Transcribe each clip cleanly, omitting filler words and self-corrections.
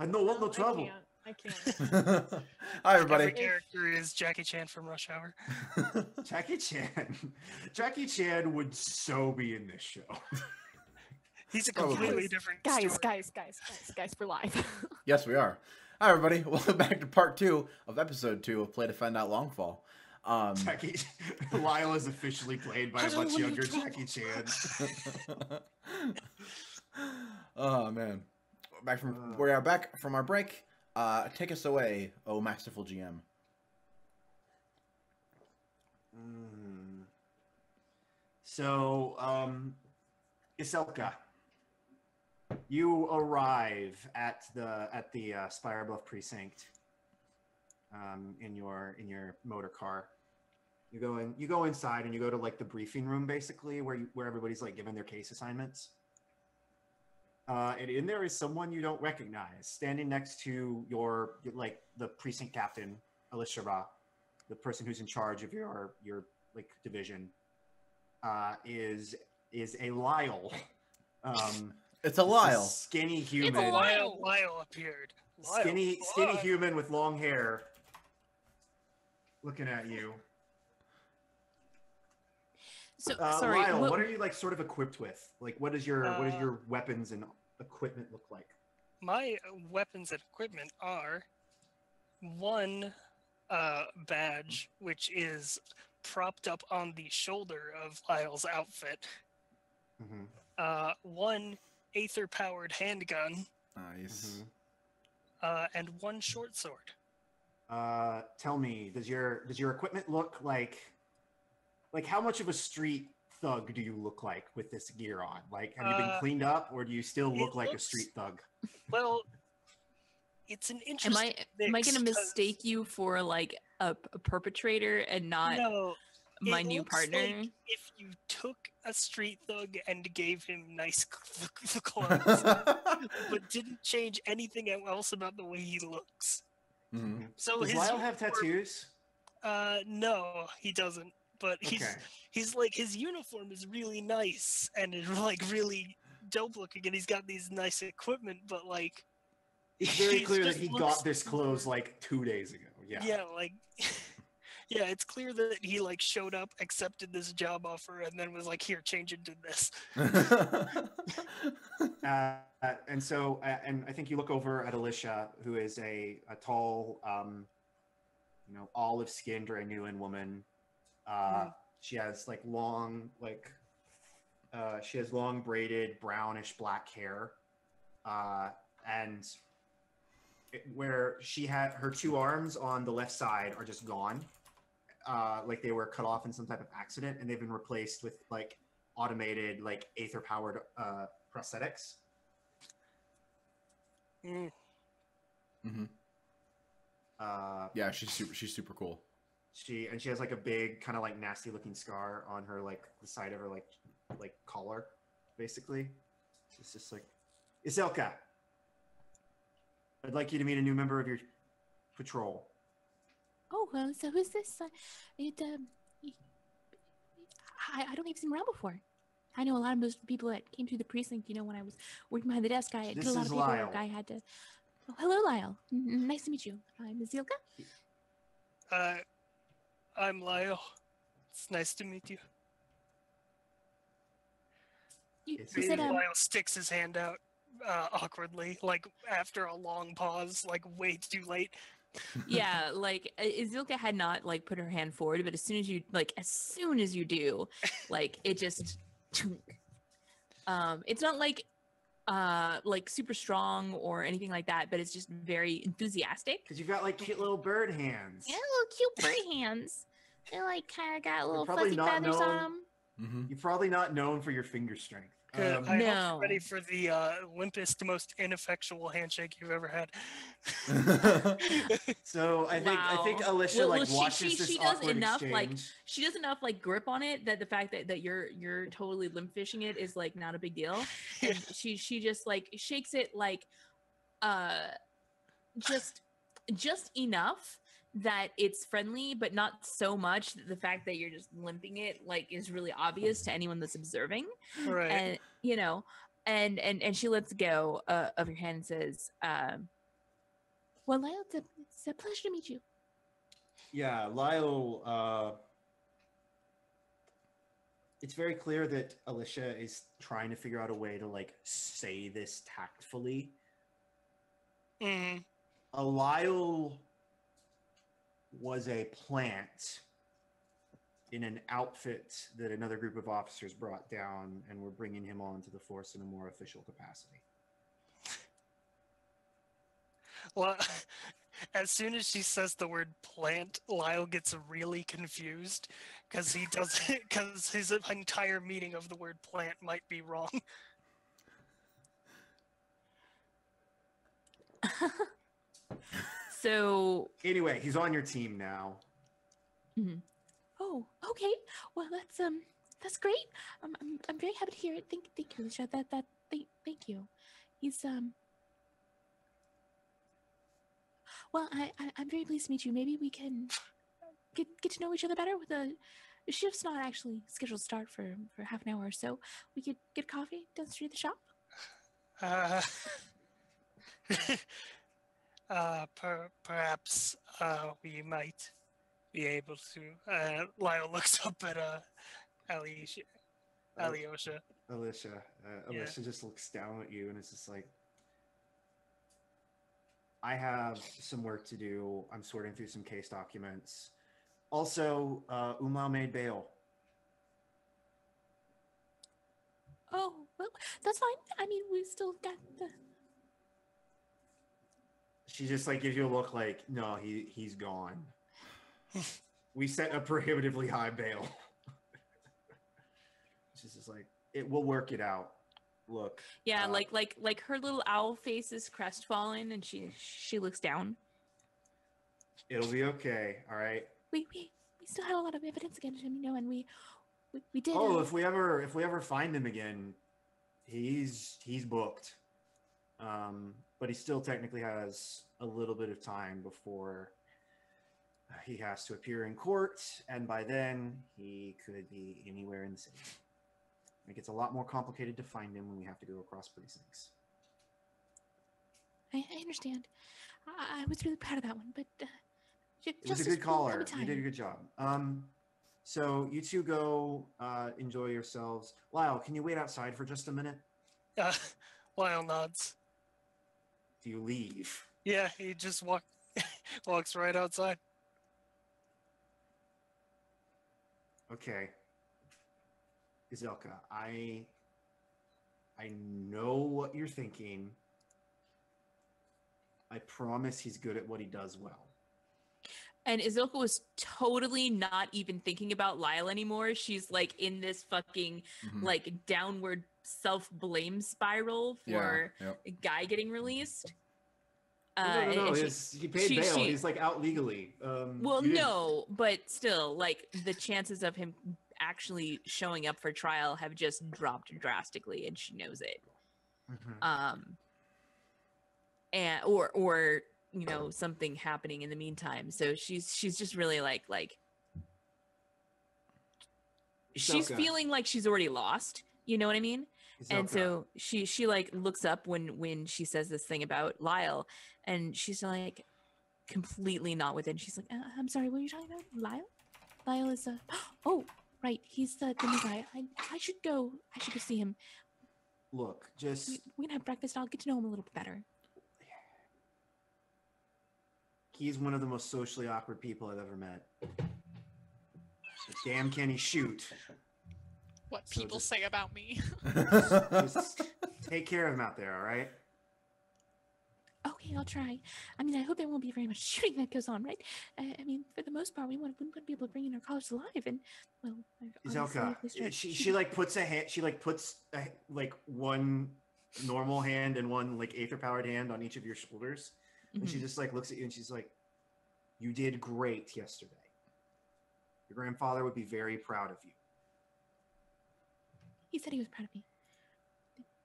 I don't want no trouble. I can't. Hi, everybody. Every character is Jackie Chan from Rush Hour. Jackie Chan. Jackie Chan would so be in this show. He's a completely different story. Guys, we're live. Yes, we are. Hi, everybody. Welcome back to part 2 of episode 2 of Play to Find Out Longfall. Lyle is officially played by a much younger Jackie Chan. Oh, man. We are back from our break. Take us away, oh masterful GM. So, Iselka, you arrive at the Spire Bluff precinct in your motor car. You go inside and you go to like the briefing room, basically where everybody's like given their case assignments. And in there is someone you don't recognize, standing next to the precinct captain, Alicia Ra, the person who's in charge of your like division, is a Lyle. It's a Lyle. Skinny human. It's a Lyle. Lyle appeared. Skinny human with long hair, looking at you. So sorry. Lyle, what are you like sort of equipped with? Like, what is your weapons and equipment look like? My weapons and equipment are one badge, which is propped up on the shoulder of Lyle's outfit. Mm-hmm. One aether-powered handgun. Nice. Mm-hmm. And one short sword. Tell me, does your equipment look like how much of a street thug do you look like with this gear on? Like, have you been cleaned up, or do you still look like a street thug? Well, it's an interesting Am I going to mistake you for like a perpetrator and not my new partner? Like if you took a street thug and gave him nice clothes, but didn't change anything else about the way he looks. Mm-hmm. So does Lyle have tattoos? No, he doesn't. But he's like, his uniform is really nice and is like really dope looking, and he's got these nice equipment, but like it's very clear that he got this clothes like 2 days ago. Yeah, it's clear that he like showed up, accepted this job offer, and then was like, here, change into this. And so and I think you look over at Alicia, who is a tall olive-skinned Rainuan woman. She has long braided brownish black hair, and where she had her two arms on the left side are just gone, like they were cut off in some type of accident, and they've been replaced with like automated like aether powered prosthetics. Mm-hmm. Yeah, she's super cool. She has like a big kind of like nasty looking scar on her like the side of her like collar, basically. It's just like, Iselka, I'd like you to meet a new member of your patrol. Oh, so who's this? I don't think I've seen around before. I know a lot of most people that came through the precinct. You know, when I was working behind the desk, I did a lot of paperwork. I had to. Oh, hello, Lyle. Nice to meet you. I'm Iselka. I'm Lyle. It's nice to meet you. You said, Lyle sticks his hand out awkwardly, like after a long pause, like way too late. Yeah, like Iselka had not like put her hand forward, but as soon as you do, like it just it's not like super strong or anything like that, but it's just very enthusiastic. Because you've got like cute little bird hands. Yeah, little cute bird hands. They're like kind of got little fuzzy feathers on them. Mm-hmm. You're probably not known for your finger strength. I hope you're ready for the limpest, most ineffectual handshake you've ever had. So I think Alicia watches this awkward exchange. She does enough like grip on it that the fact that you're totally limp fishing it is like not a big deal. And she just like shakes it like just enough that it's friendly, but not so much that the fact that you're just limping it like is really obvious to anyone that's observing. Right. And and she lets go of your hand and says, Well, Lyle, it's a pleasure to meet you. Yeah, Lyle, it's very clear that Alicia is trying to figure out a way to, like, say this tactfully. Lyle was a plant in an outfit that another group of officers brought down, and we're bringing him on to the force in a more official capacity. Well, as soon as she says the word plant, Lyle gets really confused because he doesn't, because his entire meaning of the word plant might be wrong. So Anyway, he's on your team now. Oh, okay. Well, that's great. I'm very happy to hear it. Thank you, Alicia. Thank you. He's Well, I'm very pleased to meet you. Maybe we can get to know each other better. With the shift's not actually scheduled to start for half an hour or so. We could get coffee down the street at the shop. Perhaps we might be able to. Lyle looks up at Alyosha. Alicia just looks down at you and is just like, I have some work to do. I'm sorting through some case documents. Also, Umlau made bail. Oh, well, that's fine. I mean, we still got the... She just, like, gives you a look like, no, he's gone. We set a prohibitively high bail. She's just like, we'll work it out. Look. Yeah, like her little owl face is crestfallen, and she looks down. It'll be okay, all right? We still have a lot of evidence against him, you know, and we did. Oh, if we ever find him again, he's booked. But he still technically has a little bit of time before he has to appear in court, and by then he could be anywhere in the city. It gets a lot more complicated to find him when we have to go across precincts. I understand. I was really proud of that one, but it was a good caller. You did a good job. So you two go enjoy yourselves. Lyle, can you wait outside for just a minute? Lyle nods. Do you leave? Yeah, he just walks right outside. Okay. Izelka, I know what you're thinking. I promise he's good at what he does well. And Izilka was totally not even thinking about Lyle anymore. She's like in this fucking like downward self-blame spiral for a guy getting released. No. He paid bail. He's like out legally. Well, no, but still, like the chances of him actually showing up for trial have just dropped drastically, and she knows it. And or you know, something happening in the meantime. So she's just really like she's feeling like she's already lost. You know what I mean? And so she like looks up when she says this thing about Lyle, and she's like completely not within. She's like, I'm sorry, what are you talking about? Lyle? Lyle is oh right, he's the new guy. I should go see him. Look, just we're gonna have breakfast. I'll get to know him a little bit better. He's one of the most socially awkward people I've ever met. But damn, can he shoot? What people say about me. Just take care of him out there, all right? Okay, I'll try. I mean, I hope there won't be very much shooting that goes on, right? I mean, for the most part, we want to be able to bring in our college alive, and well, Zelka, she like puts a hand. She like puts like one normal hand and one like aether powered hand on each of your shoulders. And she just like looks at you and she's like, you did great yesterday. Your grandfather would be very proud of you. He said he was proud of me.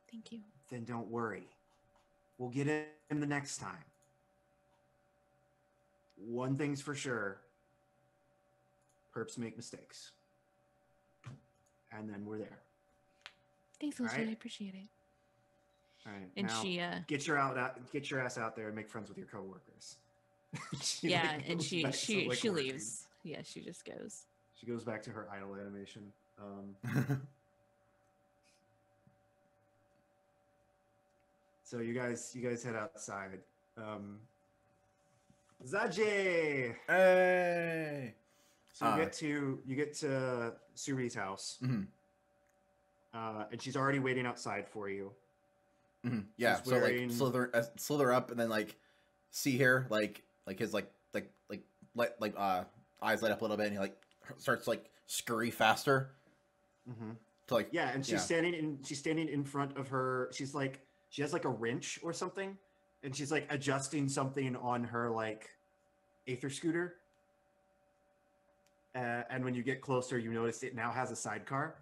Thank you. Then don't worry. We'll get him the next time. One thing's for sure. Perps make mistakes. And then we're there. Thanks, Alicia. Right? I appreciate it. All right. And now, she get your ass out there and make friends with your coworkers. yeah, like, and goes she back to, she like, she working. leaves. Yeah, she just goes. She goes back to her idle animation. So you guys head outside. Zaje. Hey. So you get to Suri's house, Mhm. And she's already waiting outside for you. Mm-hmm. Yeah, She's wearing... so like slither up and then like see here like his eyes light up a little bit and he like starts to like scurry faster. Mm-hmm. To like yeah, and she's standing in front of her. She has like a wrench or something, and she's like adjusting something on her like Aether scooter. And when you get closer, you notice it now has a sidecar.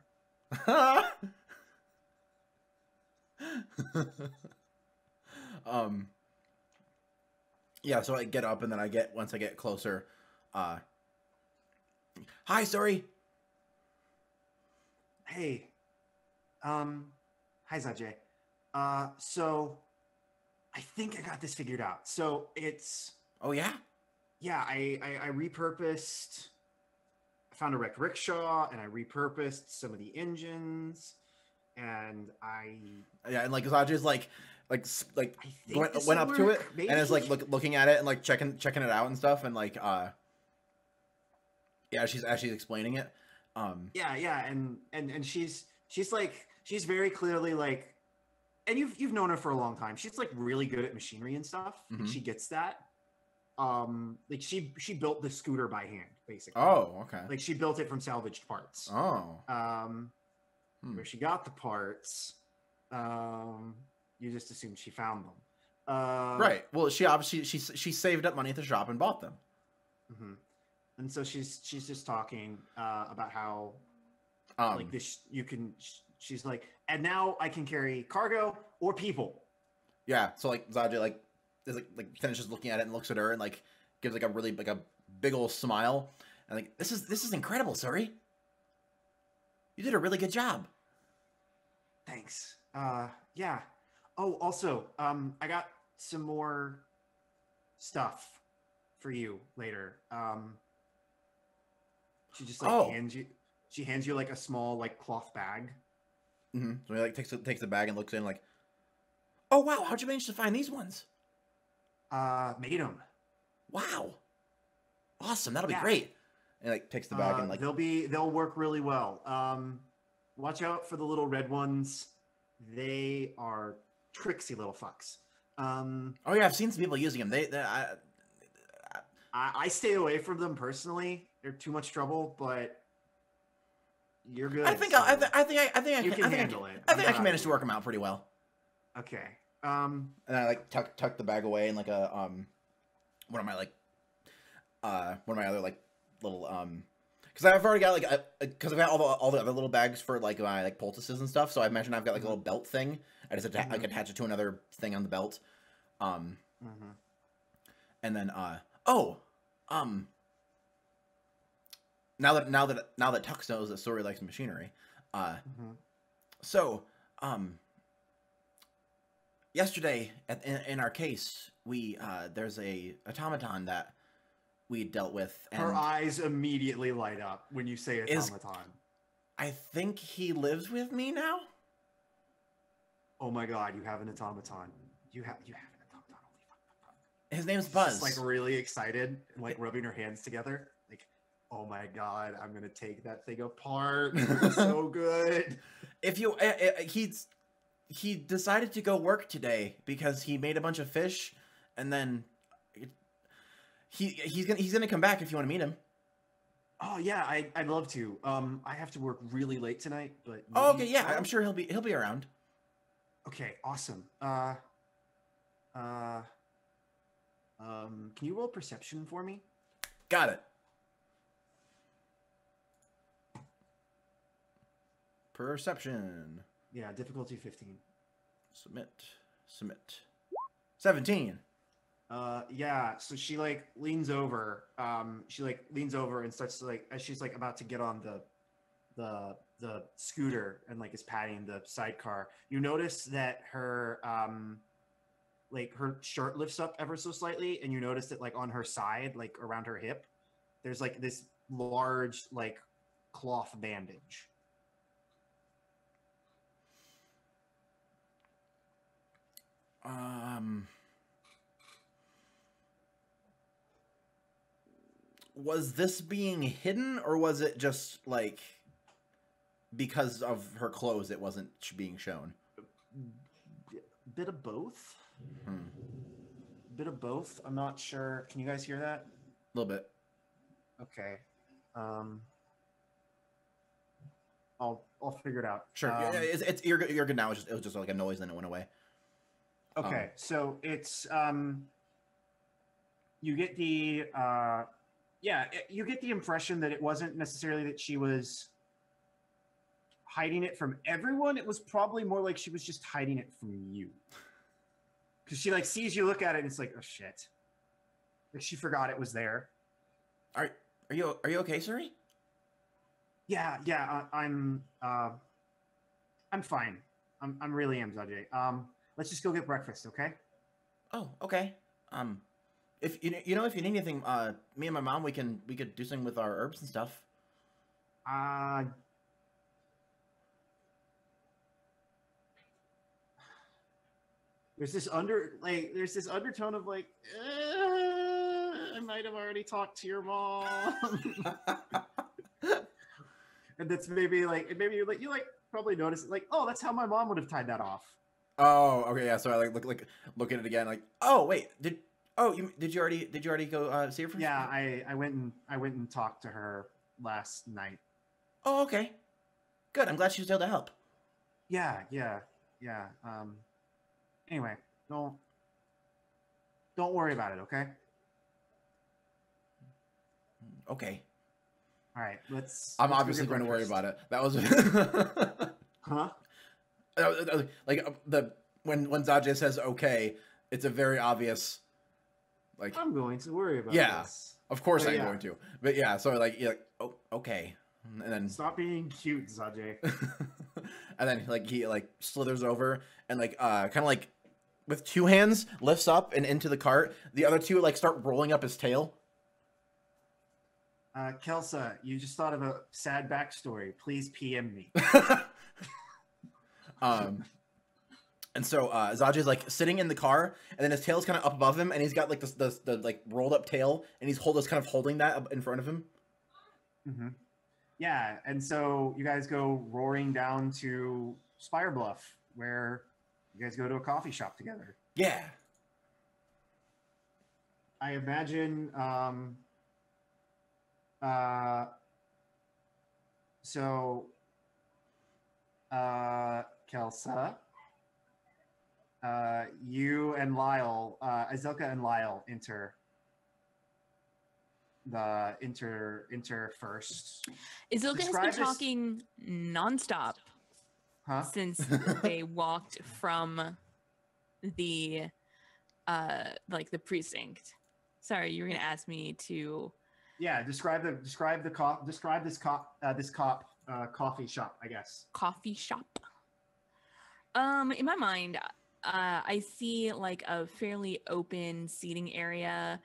Yeah, so I get up and then once I get closer, hi, sorry. Hey. Hi, Zajay. So I think I got this figured out. So it's... Oh, yeah? Yeah, I repurposed... I found a wrecked rickshaw, and I repurposed some of the engines, and Yeah, and like Zajay's like went up to it, maybe? and is like looking at it and like checking it out and stuff, and like yeah, she's actually explaining it. Yeah, and she's very clearly like, and you've known her for a long time. She's like really good at machinery and stuff. Mm-hmm. Like, she gets that. Like she built the scooter by hand, basically. Oh, okay. Like she built it from salvaged parts. Oh. Where she got the parts, you just assumed she found them. Right. Well, she obviously she saved up money at the shop and bought them. Mm-hmm. And so she's just talking about how like this she's like, and now I can carry cargo or people. Yeah. So like Zajay like finishes looking at it and looks at her and like gives like a really like a big old smile and like this is incredible, Suri. You did a really good job. Thanks. Yeah. Oh, also, I got some more stuff for you later. She just like hands you like a small like cloth bag. Mm-hmm. So he like takes the bag and looks in like, oh wow, how'd you manage to find these ones? Made them. Wow. Awesome. That'll be great. And like takes the bag and like they'll work really well. Watch out for the little red ones. They are tricksy little fucks. Oh yeah, I've seen some people using them. I stay away from them personally. They're too much trouble, but you're good. I think I can manage to work them out pretty well. Okay. And I like tuck the bag away in like a one of my other like little because I've already got like because I've got all the other little bags for like my like poultices and stuff. So I imagine I've got like a little belt thing. I just attach it to another thing on the belt. And then now that Tux knows that Suri likes machinery, so yesterday in our case we there's a automaton that we dealt with. And her eyes immediately light up when you say automaton. I think he lives with me now. Oh my god, you have an automaton. You have an automaton. Holy fuck. His name's Buzz. She's like really excited and like rubbing her hands together. Like, oh my god, I'm gonna take that thing apart. It's so good. If you he decided to go work today because he made a bunch of fish, and then he's gonna come back if you want to meet him. Oh yeah, I'd love to. I have to work really late tonight, but oh, okay, yeah, I'm sure he'll be around. Okay, awesome. Can you roll perception for me? Got it. Perception. Yeah, difficulty 15. Submit. 17. Yeah, so she like leans over. She like leans over and starts to like, as she's like about to get on the scooter and like is patting the sidecar, you notice that her like her shirt lifts up ever so slightly, and you notice that like on her side, like around her hip, there's like this large like cloth bandage. Was this being hidden, or was it just like because of her clothes it wasn't being shown? Bit of both. Bit of both. I'm not sure. Can you guys hear that? A little bit. Okay. I'll figure it out. Sure. You're good now. It was just like a noise, and it went away. Okay, so it's you get the you get the impression that it wasn't necessarily that she was hiding it from everyone. It was probably more like she was just hiding it from you, because she like sees you look at it and it's like, oh shit, like she forgot it was there. Are you okay, Suri? Yeah, I'm fine. I'm really am, Zajay. Let's just go get breakfast, okay? Oh, okay. If you need anything, me and my mom, we could do something with our herbs and stuff. There's this undertone of like, I might have already talked to your mom. And that's maybe you probably notice it, like, oh, that's how my mom would have tied that off. Oh, okay, yeah. So I look at it again, like, oh wait, did you already go see her? Yeah, I went and talked to her last night. Oh, okay, good. I'm glad she was able to help. Yeah. Anyway, don't worry about it, okay? Okay. All right, let's. I'm obviously going to worry about it. That was. Huh? Like when Zajay says okay, it's a very obvious. Like I'm going to worry about. Yeah, this. Of course I'm going to. But yeah, so like you're like, oh, okay, and then stop being cute, Zajay. And then like he like slithers over and like kind of like with two hands lifts up and into the cart. The other two like start rolling up his tail. Kelsa, you just thought of a sad backstory. Please PM me. And so Zajay's like sitting in the car, and then his tail's kind of up above him, and he's got like the like rolled up tail, and he's holding that up in front of him. Mm-hmm. Yeah, and so you guys go roaring down to Spire Bluff, where you guys go to a coffee shop together. Yeah. I imagine. Kelsa, you and Lyle, Azelka and Lyle enter first. Azelka has been talking nonstop since they walked from the like the precinct. Sorry, you were gonna ask me to. Yeah, describe this coffee shop, I guess. Coffee shop. In my mind, I see like a fairly open seating area.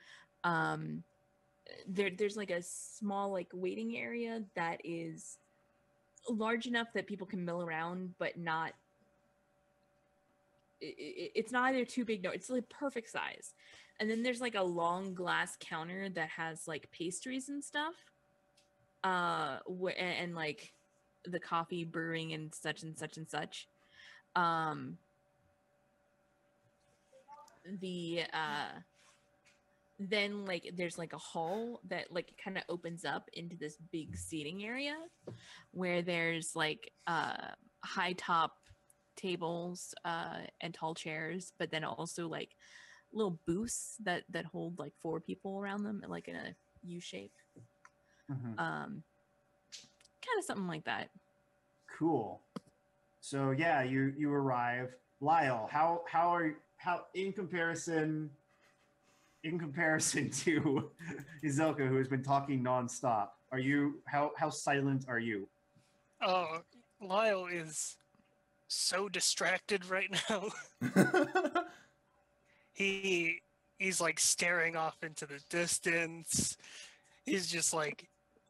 There's like a small like waiting area that is large enough that people can mill around, but not. It's not either too big, no, it's like perfect size. And then there's like a long glass counter that has like pastries and stuff, and like the coffee brewing and such and such and such. Then like there's like a hall that like kind of opens up into this big seating area where there's like high top tables and tall chairs, but then also like little booths that hold like 4 people around them, like in a U shape. Mm-hmm. Kind of something like that. Cool. So yeah, you arrive. Lyle, how in comparison to Izelka, who has been talking nonstop, how silent are you? Oh, Lyle is so distracted right now. He's like staring off into the distance. He's just like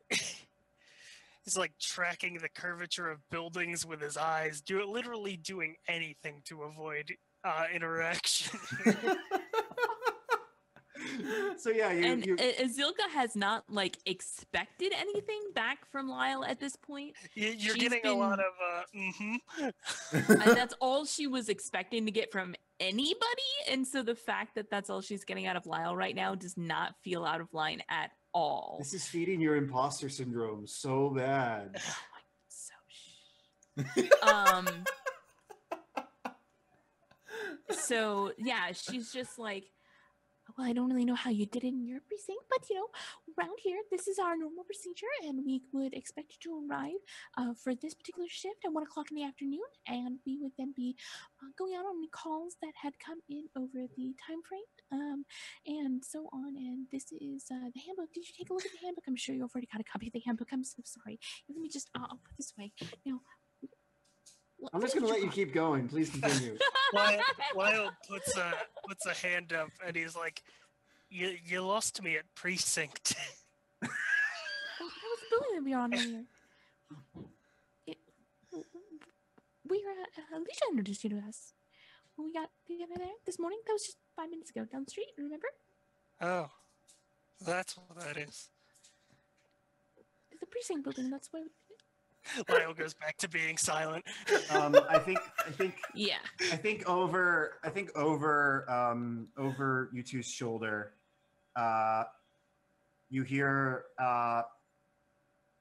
he's like tracking the curvature of buildings with his eyes, literally doing anything to avoid interaction. So yeah, you Azilka has not like expected anything back from Lyle at this point. You're getting a lot of and that's all she was expecting to get from anybody, and so the fact that that's all she's getting out of Lyle right now does not feel out of line at all. This is feeding your imposter syndrome so bad. So yeah, she's just like, well, I don't really know how you did it in your precinct, but around here, this is our normal procedure, and we would expect you to arrive for this particular shift at 1 o'clock in the afternoon, and we would then be going out on any calls that had come in over the time frame, and so on. And this is the handbook. Did you take a look at the handbook? I'm sure you've already got a copy of the handbook. I'm so sorry. Let me just, I'll put this away. I'm just going to let you keep going. Please continue. Lyle puts a hand up and he's like, "You lost me at precinct." That was the building that we were on earlier. Alicia introduced you to us when we got together there this morning. That was just 5 minutes ago down the street, remember? Oh, that's what that is. It's the precinct building, that's why. Lyle goes back to being silent. I think yeah. I think over you two's shoulder, you hear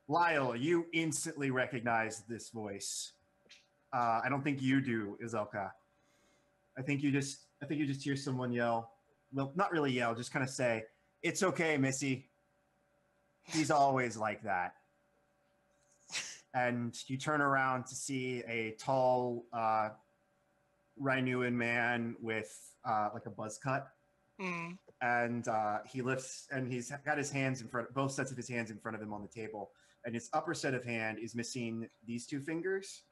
Lyle. You instantly recognize this voice. I don't think you do, Izelka. I think you just hear someone yell. Well, not really yell, just kind of say, "It's okay, Missy. He's always like that." And you turn around to see a tall Rainuan man with like a buzz cut. And he lifts, and he's got his hands in front, both sets of his hands in front of him on the table. And his upper set of hand is missing these two fingers.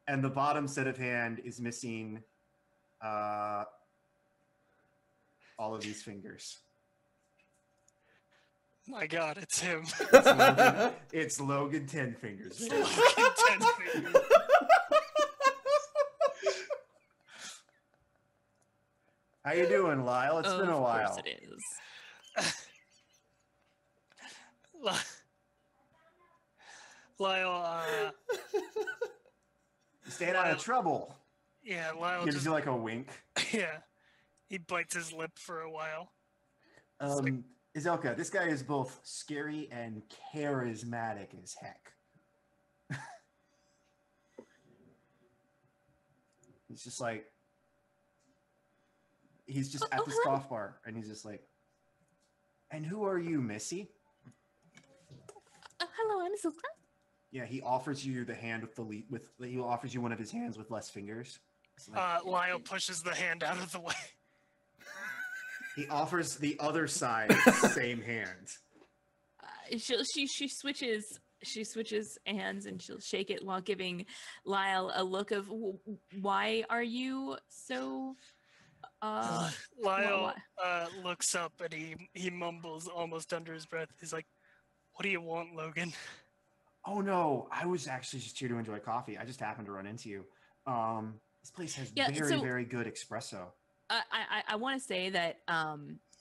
And the bottom set of hand is missing all of these fingers. My God, it's him. It's Logan 10 Fingers. Logan 10 Fingers. How you doing, Lyle? It's been a while. Of course it is. Lyle, Staying out of trouble. Yeah, Lyle Gives you like a wink. Yeah. He bites his lip for a while. Izelka, this guy is both scary and charismatic as heck. He's just like, he's just at this golf bar, and he's just like, "And who are you, Missy?" Hello, I'm Izelka. Yeah, he offers you the hand with he offers you one of his hands with less fingers. Like, Lyle pushes the hand out of the way. He offers the other side same hand. She switches hands, and she'll shake it while giving Lyle a look of, why are you so Lyle looks up and he mumbles almost under his breath. He's like, "What do you want, Logan?" Oh no, I was actually just here to enjoy coffee. I just happened to run into you. This place has very good espresso. I want to say that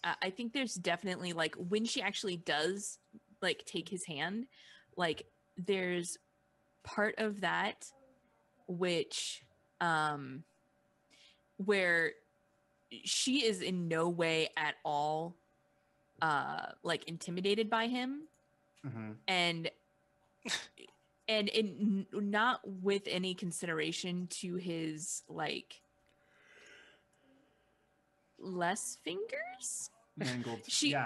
I think there's definitely, like, when she actually does like take his hand, like there's part of that which where she is in no way at all like intimidated by him. Mm-hmm. and not with any consideration to his like less fingers. Mangled. She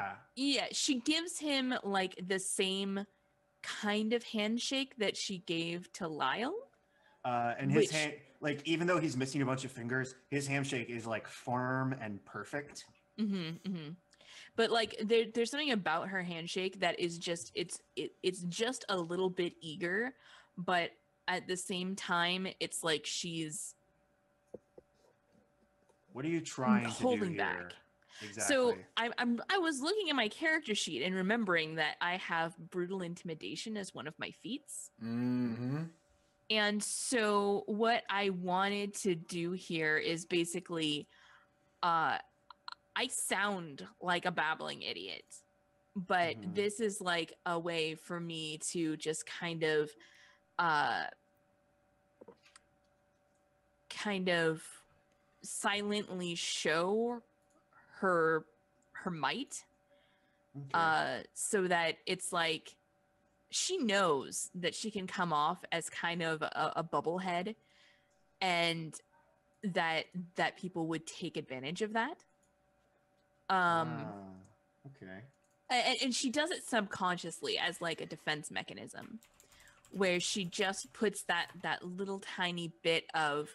gives him like the same kind of handshake that she gave to Lyle. And his hand, like, even though he's missing a bunch of fingers, his handshake is like firm and perfect. Mm-hmm, mm-hmm. But like there's something about her handshake that is just it's just a little bit eager, but at the same time it's like she's What are you trying to do holding here? back. Exactly. So I was looking at my character sheet and remembering that I have brutal intimidation as one of my feats. Mm-hmm. And so what I wanted to do here is basically I sound like a babbling idiot, but this is like a way for me to just kind of silently show her might, so that it's like she knows that she can come off as kind of a bubblehead, and that people would take advantage of that. Okay. And she does it subconsciously as like a defense mechanism, where she just puts that little tiny bit of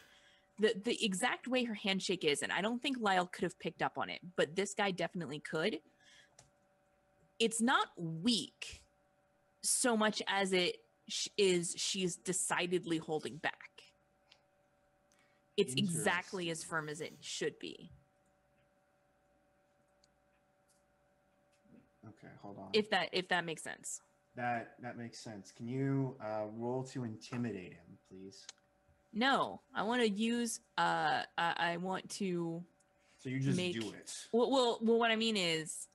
the exact way her handshake is, and I don't think Lyle could have picked up on it, but this guy definitely could. It's not weak so much as she's decidedly holding back. It's exactly as firm as it should be. Okay, hold on. If that makes sense. That makes sense. Can you roll to intimidate him, please? No, I want to use. I want to. So you just do it. Well, what I mean is,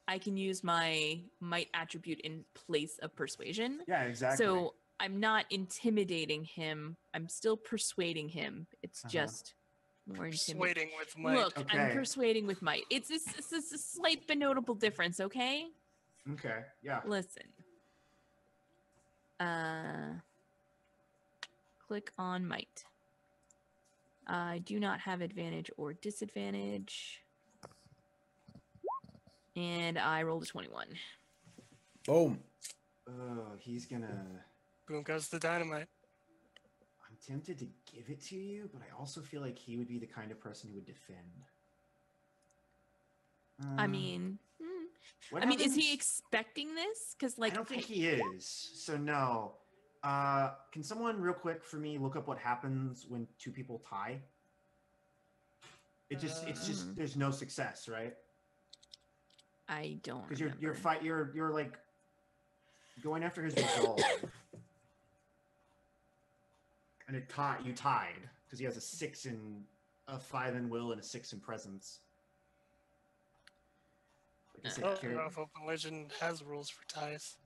I can use my might attribute in place of persuasion. Yeah, exactly. So I'm not intimidating him. I'm still persuading him. It's just more intimidating. Persuading with might. Look, okay. I'm persuading with might. It's a slight but notable difference, okay? Okay, yeah. Listen. Click on might. I do not have advantage or disadvantage. And I rolled a 21. Boom. Oh, he's gonna... Boom goes the dynamite. I'm tempted to give it to you, but I also feel like he would be the kind of person who would defend. I mean, is he expecting this? Because like, I don't think he is. So no. Can someone real quick for me look up what happens when two people tie? It's just there's no success, right? I don't. Because you're like going after his resolve, and you tied because he has a 6 in a 5 in will and a 6 in presence. I don't know if Open Legend has rules for ties.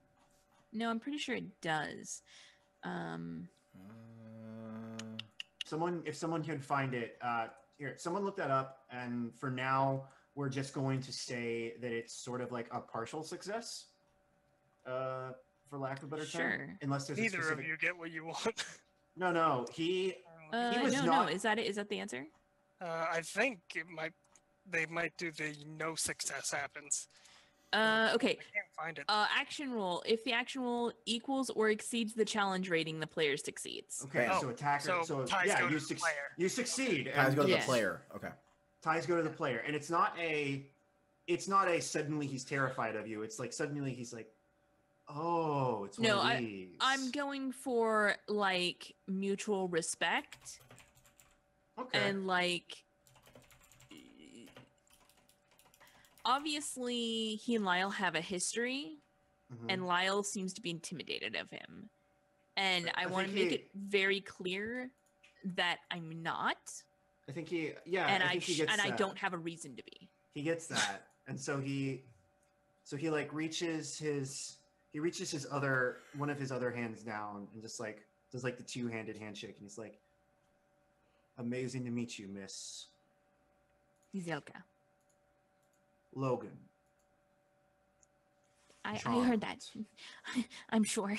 No, I'm pretty sure it does. If someone can find it, here, someone look that up, and for now, we're just going to say that it's sort of like a partial success, for lack of a better term. Sure. Unless there's Neither a specific... of you get what you want. No, he was not... No, is that it? Is that the answer? I think they might do the no success happens. Okay. I can't find it. Action roll. If the action roll equals or exceeds the challenge rating, the player succeeds. Okay, so attacker. So ties go to the player. You succeed. Ties go to the player. Okay. Ties go to the player, and it's not a suddenly he's terrified of you. It's like suddenly he's like, oh, it's one of these. I'm going for like mutual respect. Okay. And like, obviously, he and Lyle have a history, and Lyle seems to be intimidated of him. And I want to make it very clear that I'm not. I think he gets that. I don't have a reason to be. He gets that, and so he like reaches his one of his other hands down and just like does like the 2-handed handshake, and he's like, "Amazing to meet you, Miss Zelka." Logan. I heard that. I'm sure.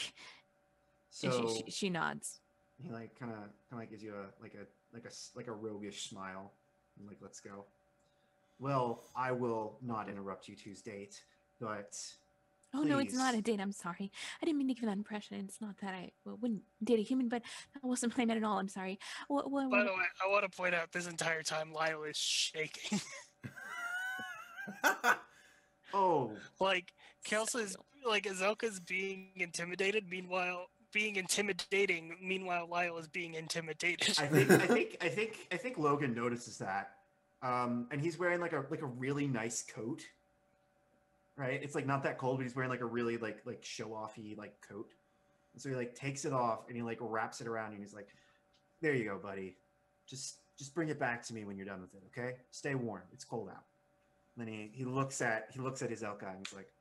So she nods. He like kind of gives you a roguish smile, and like, let's go. Well, I will not interrupt you two's date, but oh no, it's not a date. I'm sorry. I didn't mean to give that impression. It's not that I wouldn't date a human, but that wasn't what I meant at all. I'm sorry. By the way, I want to point out this entire time Lyle is shaking. Kelsa is like Azelka's being intimidated. Meanwhile, being intimidating. Meanwhile, Lyle is being intimidated. I think Logan notices that, and he's wearing like a really nice coat. Right, it's like not that cold, but he's wearing like a really like show-offy like coat. And so he like takes it off and he like wraps it around you and he's like, "There you go, buddy. Just bring it back to me when you're done with it, okay? Stay warm. It's cold out." And then he looks at Izelka and he's like,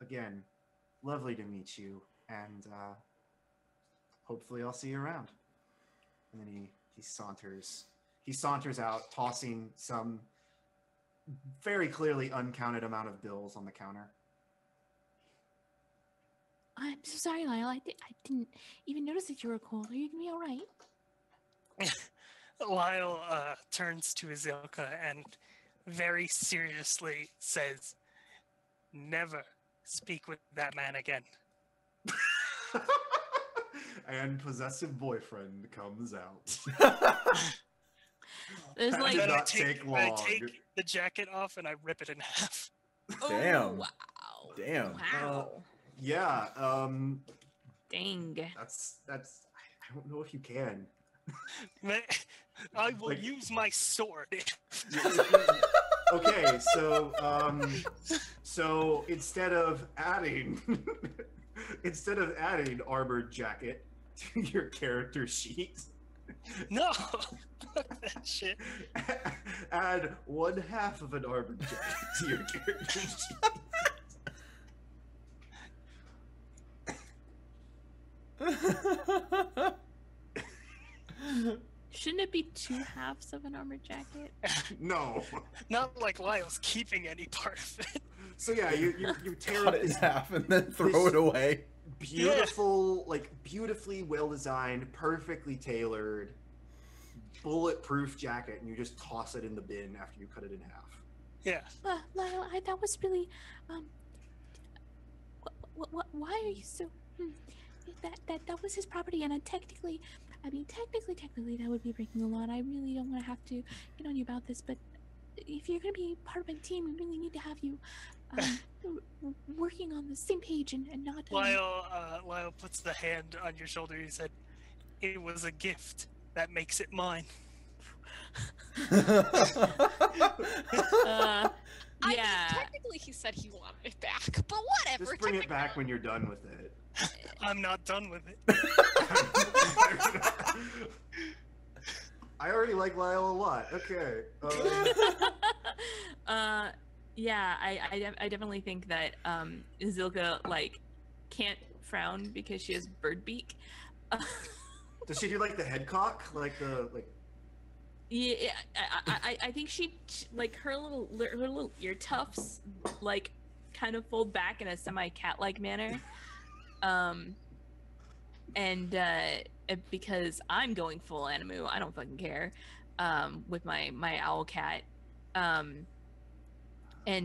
"Again, lovely to meet you, and hopefully I'll see you around." And then he saunters out, tossing some very clearly uncounted amount of bills on the counter. I'm so sorry, Lyle. I didn't even notice that you were cold. Are you gonna be all right? Lyle turns to Azelka and very seriously says, "Never speak with that man again." And possessive boyfriend comes out. There's like Did I not take long. I take the jacket off and I rip it in half. Damn. Oh, wow. Damn. Wow. Yeah. Dang. That's. I don't know if you can. I will use my sword. Okay, so instead of adding armored jacket to your character sheet, No, fuck that shit. add 1/2 of an armored jacket to your character sheet. Shouldn't it be 2/2 of an armored jacket? No. Not like Lyle's keeping any part of it. So yeah, you tear Cut up it in this half and then throw it away. beautiful, like beautifully well designed, perfectly tailored, bulletproof jacket, and you just toss it in the bin after you cut it in half. Yeah. Lyle, that was really why are you so that was his property, and technically that would be breaking the law, and I really don't want to have to get on you about this, but if you're going to be part of my team, we really need to have you working on the same page and not Lyle puts the hand on your shoulder. He said, "It was a gift that makes it mine." I mean, yeah. technically he said he wanted it back, but whatever. Just bring it back when you're done with it. I'm not done with it. I already like Lyle a lot. Okay. Yeah, I definitely think that Zilka like can't frown because she has bird beak. Does she do like the head cock, like the like? Yeah, I think she like her little ear tufts like kind of fold back in a semi-cat-like manner, and because I'm going full animu, I don't fucking care, with my owl cat, and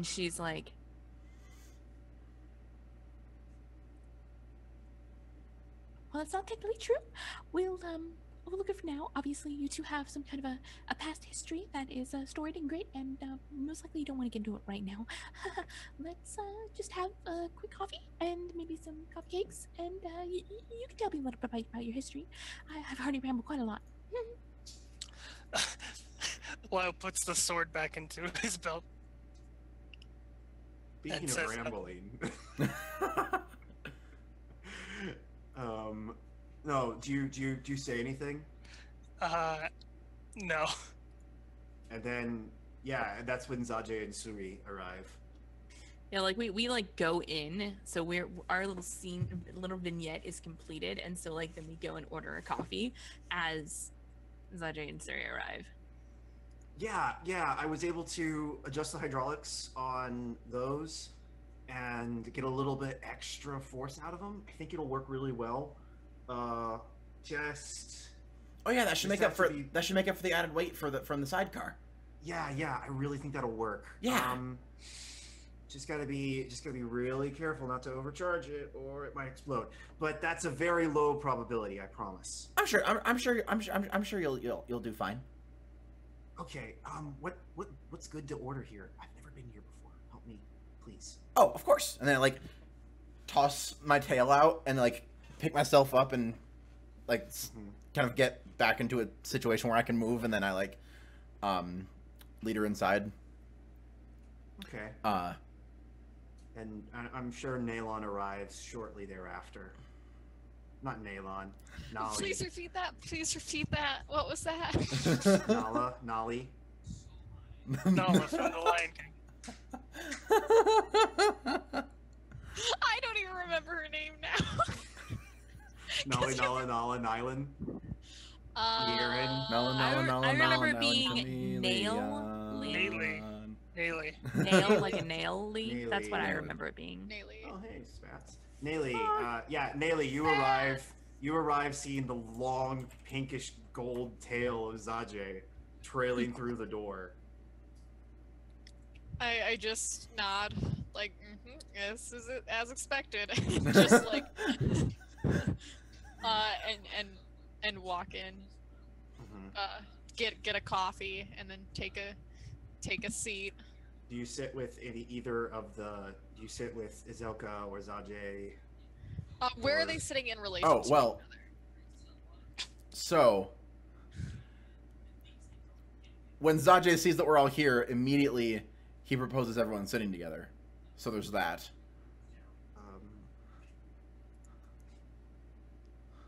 she's like, well, it's not technically true. We'll overlook it for now. Obviously, you two have some kind of a past history that is storied and great, and most likely you don't want to get into it right now. Let's just have a quick coffee and maybe some coffee cakes, and you can tell me a little bit about your history. I've already rambled quite a lot. Lyle puts the sword back into his belt. Speaking And of says, rambling. No. Do you say anything? No. And then yeah, that's when Zaje and Suri arrive. Yeah, like we like go in, so our little vignette is completed, and so like then we go and order a coffee as Zaje and Suri arrive. Yeah, I was able to adjust the hydraulics on those and get a little bit extra force out of them. I think it'll work really well. Oh yeah, that should make up for the added weight from the sidecar. Yeah, I really think that'll work. Yeah. Just gotta be really careful not to overcharge it, or it might explode. But that's a very low probability, I promise. I'm sure you'll do fine. Okay. What's good to order here? I've never been here before. Help me, please. Oh, of course. And then I, like, toss my tail out and, like, pick myself up and, like, kind of get back into a situation where I can move, and then I, like, lead her inside. Okay. And I'm sure Nalon arrives shortly thereafter. Not Nalon. Nolly. Please repeat that. Please repeat that. What was that? Nolly. Nala from the Lion King. I don't even remember her name now. Nolly, Nala, Nylan. Niren. I remember it being Naily. nail like a nail leaf. That's what I remember it being. Naily. Oh, hey, Spats. Naily, Naily, you arrive seeing the long pinkish gold tail of Zajay trailing through the door. I just nod, like, this is it as expected. Just like, and walk in, get a coffee, and then take a seat. Do you sit with either of the? Do you sit with Izelka or Zajay? Where are they sitting in relation? Oh, to well. one another? So, when Zajay sees that we're all here, immediately he proposes everyone sitting together. So there's that.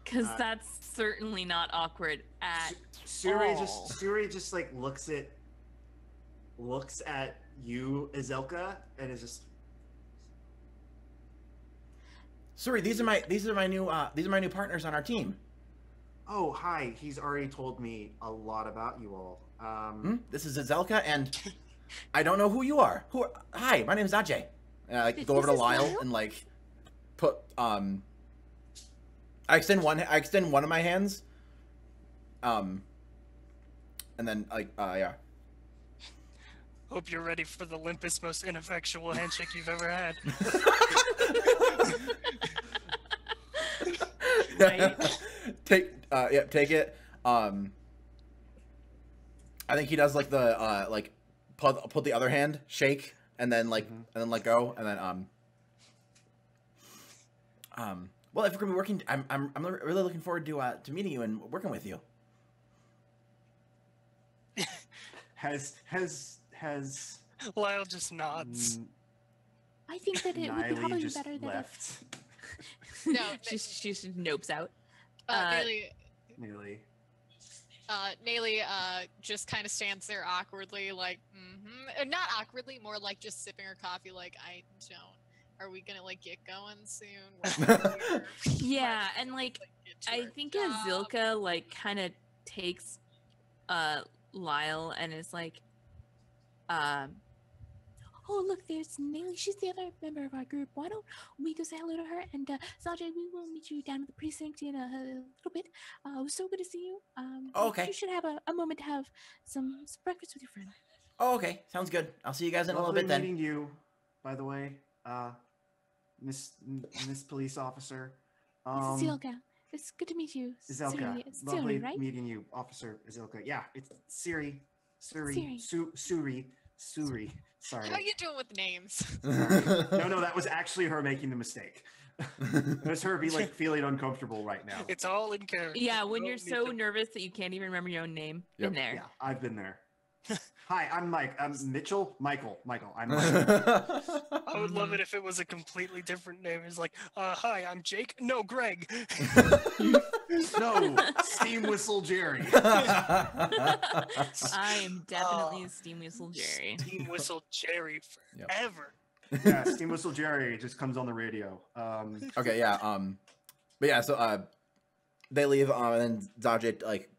Because that's certainly not awkward at all. Suri just like looks at you, Izelka, and is just. Suri, these are my new partners on our team. Oh, hi. He's already told me a lot about you all. This is Izelka, and I don't know who you are. Hi, my name's Ajay. And I go over to Lyle and like put I extend one of my hands. And then yeah. Hope you're ready for the limpest, most ineffectual handshake you've ever had. Right. Take it. I think he does like the like put the other hand, shake, and then like and then let go, and then well, if we're gonna be working, I'm really looking forward to meeting you and working with you. Has Lyle just nods. I think that it would Niley probably be just better that left. No, she just nopes out. Nearly. Naily just kind of stands there awkwardly, like, not awkwardly, more like just sipping her coffee, like, I don't. Are we gonna like get going soon? Yeah, and like I think Azilka like kind of takes Lyle and is like, oh look, there's Naily. She's the other member of our group. Why don't we go say hello to her? And Sajay, we will meet you down at the precinct in a little bit. It was so good to see you. Okay. You should have a moment to have some breakfast with your friend. Oh, okay. Sounds good. I'll see you guys in a little bit then. Meeting you, by the way, Miss Police Officer. This is Ilka. It's good to meet you. Izelka. It's Lovely Suri, right? meeting you, Officer Izelka. Yeah, it's Suri. Suri. Suri. Sorry. How are you doing with names? No, that was actually her making the mistake. It was her like feeling uncomfortable right now. It's all in character. Yeah, when you're so nervous that you can't even remember your own name. Yep. Been there. Yeah, I've been there. Hi, I'm Mike. I'm Mitchell. Michael. I'm Mike. I would love it if it was a completely different name. It's like, hi, I'm Jake. No, Greg. No, Steam Whistle Jerry. I am definitely a Steam Whistle Jerry. Steam Whistle Jerry forever. Yeah, Steam Whistle Jerry just comes on the radio. Okay, yeah. But yeah, so they leave, and then Zajay like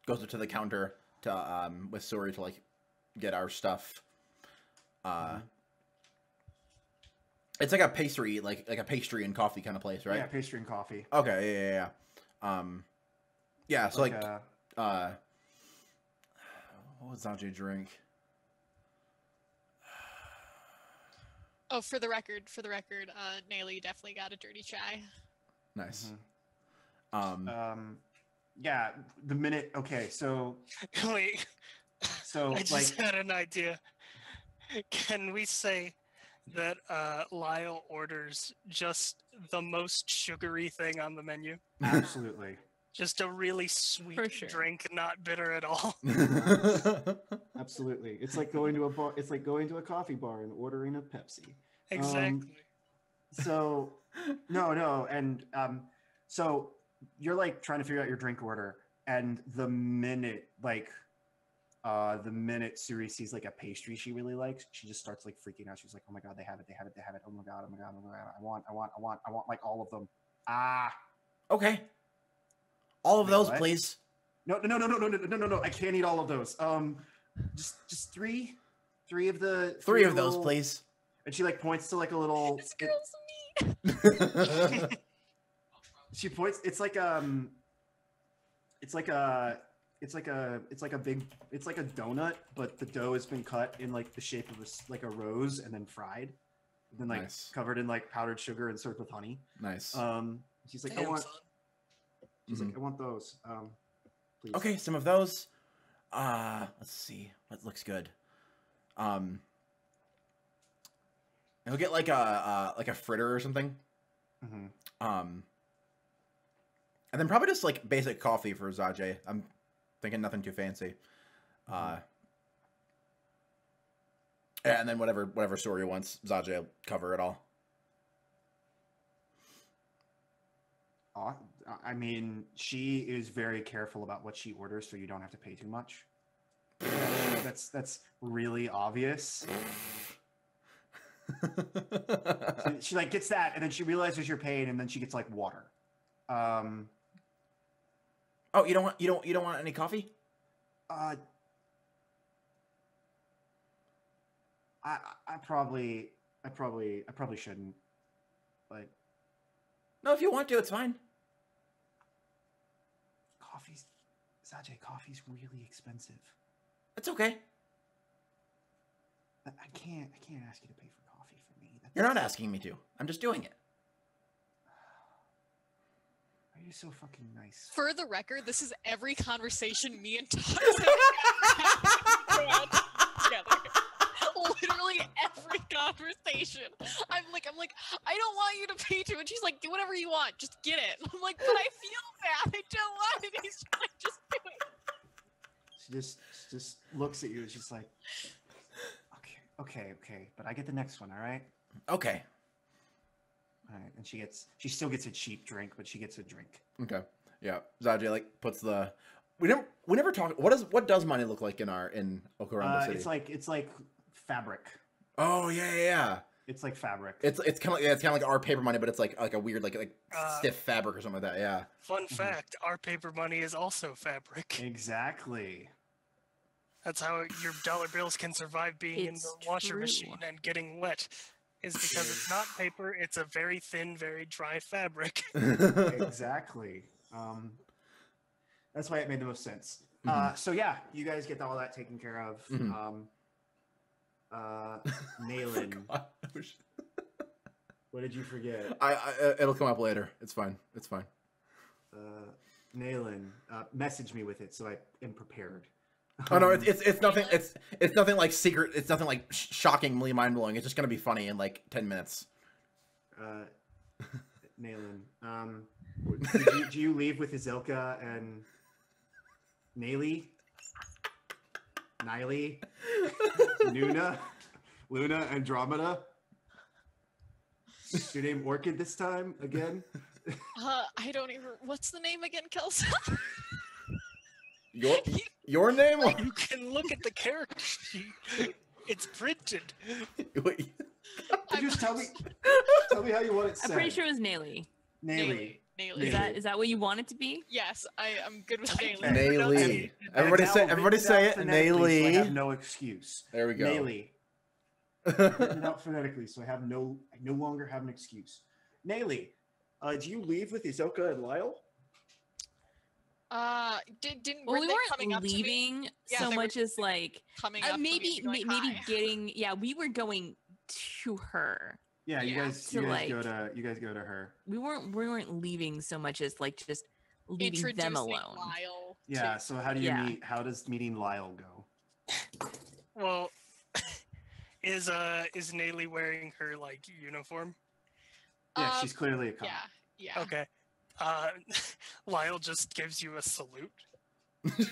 goes up to the counter to with Suri to like get our stuff. It's like a pastry, like a pastry and coffee kind of place, right? Yeah, pastry and coffee. Okay, yeah. Yeah, so like what was Zajay drink? Oh, for the record, Naily definitely got a dirty chai. Nice. Yeah, the minute. Okay, so wait. So I just had an idea. Can we say that Lyle orders just the most sugary thing on the menu. Absolutely. Just a really sweet sure. drink, not bitter at all. Absolutely. It's like going to a bar. It's like going to a coffee bar and ordering a Pepsi. Exactly. So no, and so you're like trying to figure out your drink order, and the minute Suri sees like a pastry she really likes, she just starts like freaking out. She's like, "Oh my god, they have it! Oh my god! I want like all of them." Okay. All of Wait, those, what? please. No! I can't eat all of those. Just three of the Three of those, little- please. And she like points to like a little. This girl's mean. She points. It's like a donut, but the dough has been cut in like the shape of like a rose and then fried, and then like Nice. covered in like powdered sugar and served with honey. Nice. She's like, Damn, I want. son. She's like, I want those. Please. Okay, some of those. Let's see. What looks good? And we'll get like a fritter or something. Mm-hmm. And then probably just like basic coffee for Zajay. I'm thinking nothing too fancy. And then whatever story wants, Zajay will cover it all. I mean, she is very careful about what she orders, so you don't have to pay too much. That's really obvious. She like gets that, and then she realizes you're paying, and then she gets like water. Oh, you don't want any coffee? I probably shouldn't. Like, No, if you want to, it's fine. coffee's really expensive. It's okay. I can't ask you to pay for coffee for me. You're not asking me to. I'm just doing it. Are you so fucking nice? For the record, this is every conversation me and Tox have together. Literally every conversation. I'm like, I don't want you to pay to, and she's like, do whatever you want, just get it. I'm like, but I feel bad. I don't want it. He's like, just do it. She just looks at you. And she's like, okay, but I get the next one, all right? Okay. All right, and she still gets a cheap drink, but she gets a drink. Okay. Yeah. Zajay like puts the. We never talk. What does money look like in Okurando City? It's like fabric. Oh yeah. It's like fabric. It's kind of like our paper money, but it's like a weird like stiff fabric or something like that. Yeah. Fun fact, our paper money is also fabric. Exactly. That's how your dollar bills can survive being in It's the washer true. machine and getting wet. Is because it's not paper, it's a very thin, very dry fabric. Exactly. That's why it made the most sense. Mhm. So yeah, you guys get all that taken care of. Mhm. Malin, what did you forget? It'll come up later. It's fine. Naylan, message me with it so I am prepared. Oh no, it's nothing. It's nothing like secret. It's nothing like shockingly mind blowing. It's just gonna be funny in like 10 minutes. Naylan, do you leave with Izilka and Nayli, Luna, Andromeda? Is your name Orchid this time again? I don't even. What's the name again, Kelsa? Your name? You can look at the character sheet. It's printed. Wait. Just tell me how you want it said. I'm pretty sure it was Nayli. Nayli. Nayli. Is that what you want it to be? Yes, I'm good with Nayli. Nayli. Everybody say it. So I Nayli. have no excuse. There we go. Nayli. Written out phonetically, so I no longer have an excuse. Nayli, do you leave with Isoka and Lyle? Didn't Well, we they weren't coming up to me? leaving Yeah, so they were much as like Coming up to me maybe to be like, maybe "Hi." getting. Yeah, we were going to her. Yeah, you Yeah. guys So, go to her. We weren't leaving so much as like just leaving them Introducing alone. Lyle Yeah. to- So how do you Yeah. meet? How does meeting Lyle go? Well, Is Nayli wearing her like uniform? Yeah, she's clearly a cop. Yeah. Okay. Lyle just gives you a salute. Which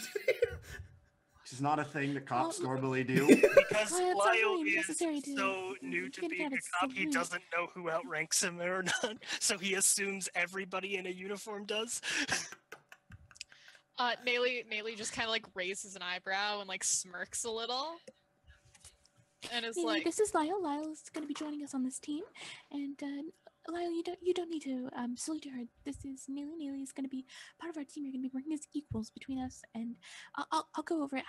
is not a thing that cops normally do. Because Well, it's not Lyle really is necessary to so new to give being that a a cop, he salute. doesn't know who outranks him or not. So he assumes everybody in a uniform does. Nayli just kind of like raises an eyebrow and like smirks a little, and is like, This is Lyle. Lyle is going to be joining us on this team, and Lyle, you don't need to salute her. This is Neely. Neely is going to be part of our team. You're going to be working as equals between us, and I'll go over it.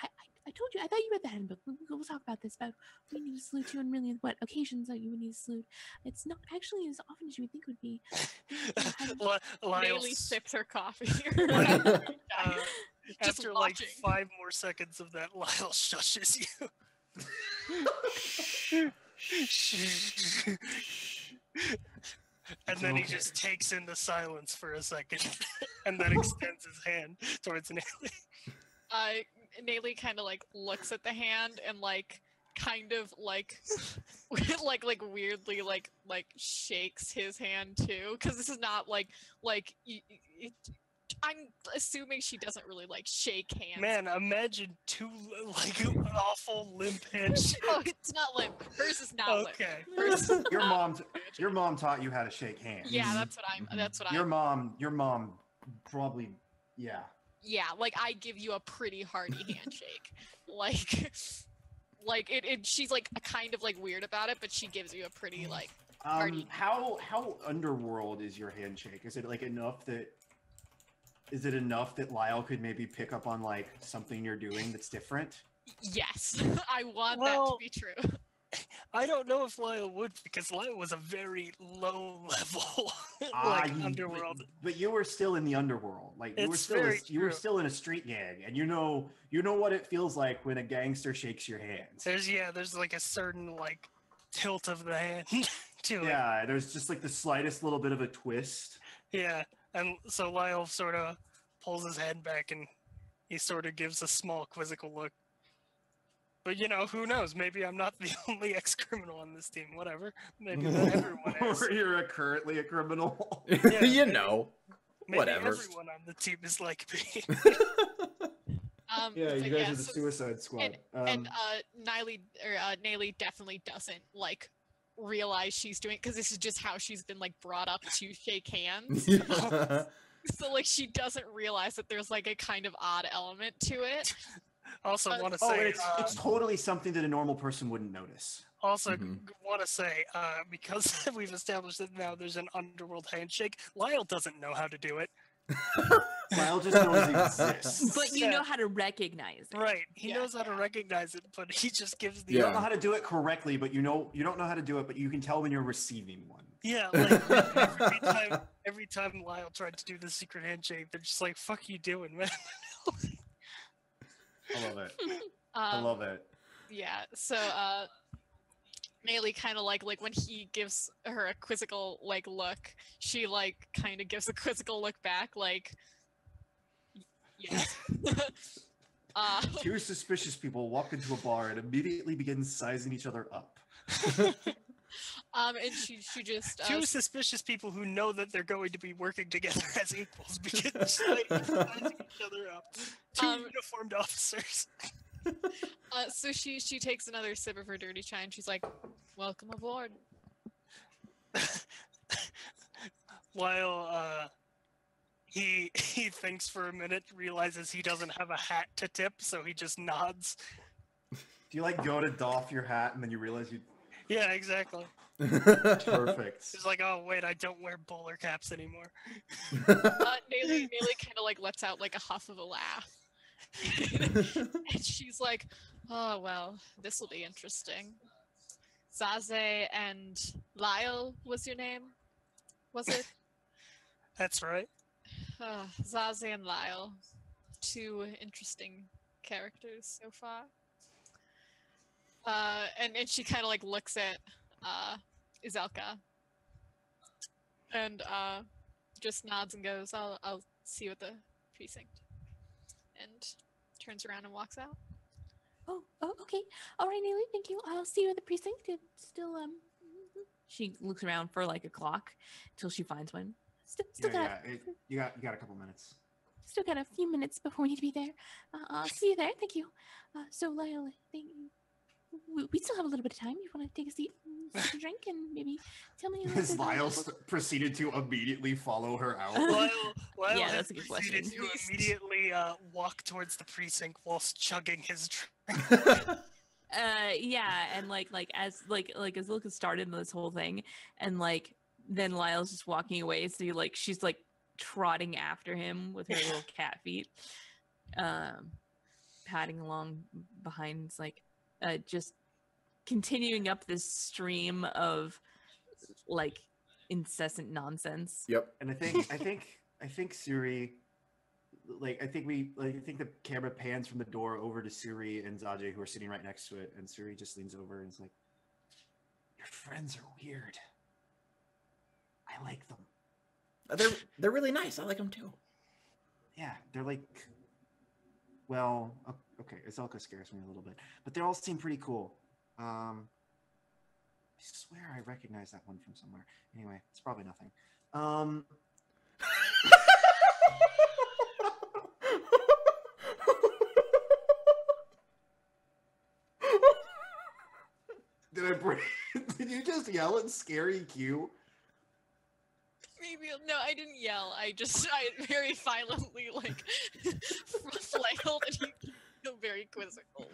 I told you. I thought you read the handbook. We'll talk about this about who you need to salute to and really what occasions that you would need to salute. It's not actually as often as you would think it would be. Nayli sips her coffee. Just After watching. like 5 more seconds of that, Lyle shushes you. And then he just takes in the silence for a second, and then extends his hand towards Nayli. Nayli kind of like looks at the hand and like kind of like like weirdly like shakes his hand too, because this is not like I'm assuming she doesn't really like shake hands. Man, imagine 2 like awful limp handshakes. Oh, it's not limp. Hers is not limp. Okay. Hers is Your mom taught you how to shake hands. Yeah, that's what Your mom probably, yeah. Yeah, like I give you a pretty hearty handshake. Like it she's like kind of like weird about it, but she gives you a pretty like hearty. How underworld is your handshake? Is it like enough that Lyle could maybe pick up on like something you're doing that's different? Yes. I want that to be true. I don't know if Lyle would, because Lyle was a very low level underworld. But you were still in the underworld. Like you were still in a street gang, and you know what it feels like when a gangster shakes your hands. There's like a certain like tilt of the hand to it. Yeah, there's just like the slightest little bit of a twist. Yeah, and so Lyle sort of pulls his head back and he sort of gives a small quizzical look. But who knows? Maybe I'm not the only ex-criminal on this team. Whatever. Maybe not everyone is. Or you're currently a criminal. Yeah, maybe whatever. Everyone on the team is like me. Yeah, you guys are the Suicide Squad. And Nayli definitely doesn't like realize she's doing, because this is just how she's been like brought up to shake hands. So like she doesn't realize that there's like a kind of odd element to it. Also want to say it's totally something that a normal person wouldn't notice. Also want to say, because we've established that now there's an underworld handshake, Lyle doesn't know how to do it. Lyle just knows it exists. But you know how to recognize it. Right. He knows how to recognize it, but he just gives the... You don't know how to do it correctly, but you don't know how to do it, but you can tell when you're receiving one. Yeah, like every time Lyle tried to do the secret handshake, they're just like, fuck you doing, man? I love it. I love it. Yeah, so Nayli kind of like when he gives her a quizzical like look, she like kind of gives a quizzical look back, like yes. 2 suspicious people walk into a bar and immediately begin sizing each other up. And she just 2 suspicious people who know that they're going to be working together as equals begin sizing each other up. 2 uniformed officers. So she takes another sip of her dirty chai and she's like, "Welcome aboard." While he thinks for a minute, realizes he doesn't have a hat to tip, so he just nods. Do you like go to doff your hat and then you realize you? Yeah, exactly. Perfect. He's like, oh wait, I don't wear bowler caps anymore. Nayli kind of like lets out like a huff of a laugh. And she's like, "Oh well, this will be interesting. Zaze and Lyle was your name, was it?" That's right. Zaze and Lyle, 2 interesting characters so far. And she kind of like looks at Izelka and just nods and goes, I'll see you at the precinct," and turns around and walks out. Oh, okay. All right, Neely, thank you. I'll see you at the precinct. It's still, She looks around for like a clock until she finds one. Still got you got a couple minutes. Still got a few minutes before we need to be there. I'll see you there. Thank you. So Lyle, we still have a little bit of time. You want to take a seat, take a drink, and maybe tell me a little bit Lyle proceeded to immediately follow her out. Lyle yeah, that's a good question. proceeded to immediately walk towards the precinct whilst chugging his drink. Yeah, and as Ilka started this whole thing, and then Lyle's just walking away, so she's trotting after him with her little cat feet, padding along behind, just continuing up this stream of incessant nonsense. Yep. And I think Suri, I think the camera pans from the door over to Suri and Zaje, who are sitting right next to it, and Suri just leans over and is like, "Your friends are weird. I like them. They're really nice. I like them too." Yeah, they're well, okay, Izelka scares me a little bit, but they all seem pretty cool. I swear I recognize that one from somewhere. Anyway, it's probably nothing. Did you just yell at Scary Q? Maybe no, I didn't yell. I very violently flailed, and he got very quizzical.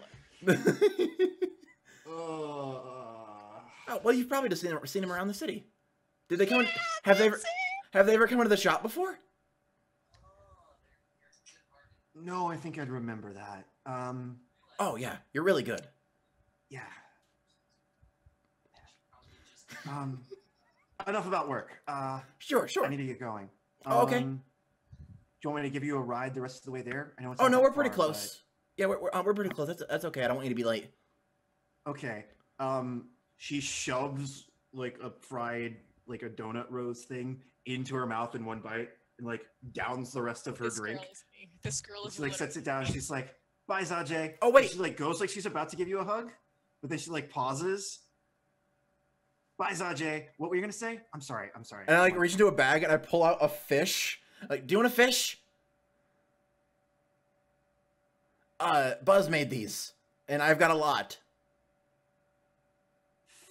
Oh, well, you've probably just seen him around the city. Did they come? Yeah, have they ever come into the shop before? No, I think I'd remember that. Oh yeah, you're really good. Yeah. Enough about work. Sure. I need to get going. Okay. Do you want me to give you a ride the rest of the way there? I know it's no, we're pretty close. But... Yeah, we're pretty close. That's okay. I don't want you to be late. Okay. She shoves a donut roast thing into her mouth in one bite and downs the rest of her drink. This girl is sets it down and she's like, "Bye, Zaje." Oh wait. And she goes she's about to give you a hug, but then she pauses. "Bye, Zaje. What were you gonna say?" I'm sorry. And I reach into a bag and I pull out a fish. Do you want a fish? Buzz made these, and I've got a lot.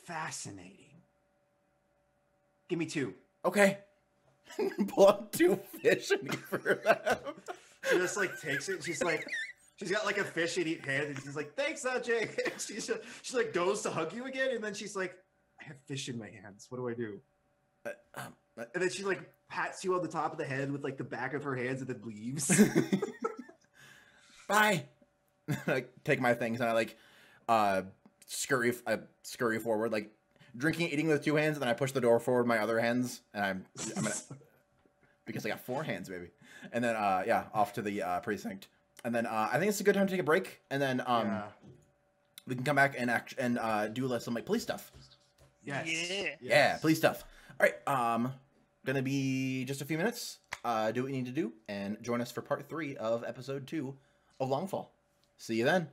Fascinating. Give me 2. Okay. Pull out 2 fish and give her that. She just takes it. She's got a fish in each hand, and she's like, "Thanks, Ajay." She goes to hug you again, and then she's like, "I have fish in my hands. What do I do?" And then she pats you on the top of the head with the back of her hands, and then leaves. Bye. I take my things and I scurry forward, drinking, eating with 2 hands, and then I push the door forward with my other hands, and I'm gonna because I got 4 hands, baby. And then off to the precinct. And then I think it's a good time to take a break, and then we can come back and do some police stuff. Yes. Yeah, police stuff. All right, gonna be just a few minutes. Do what you need to do, and join us for part 3 of episode 2 of Longfall. See you then.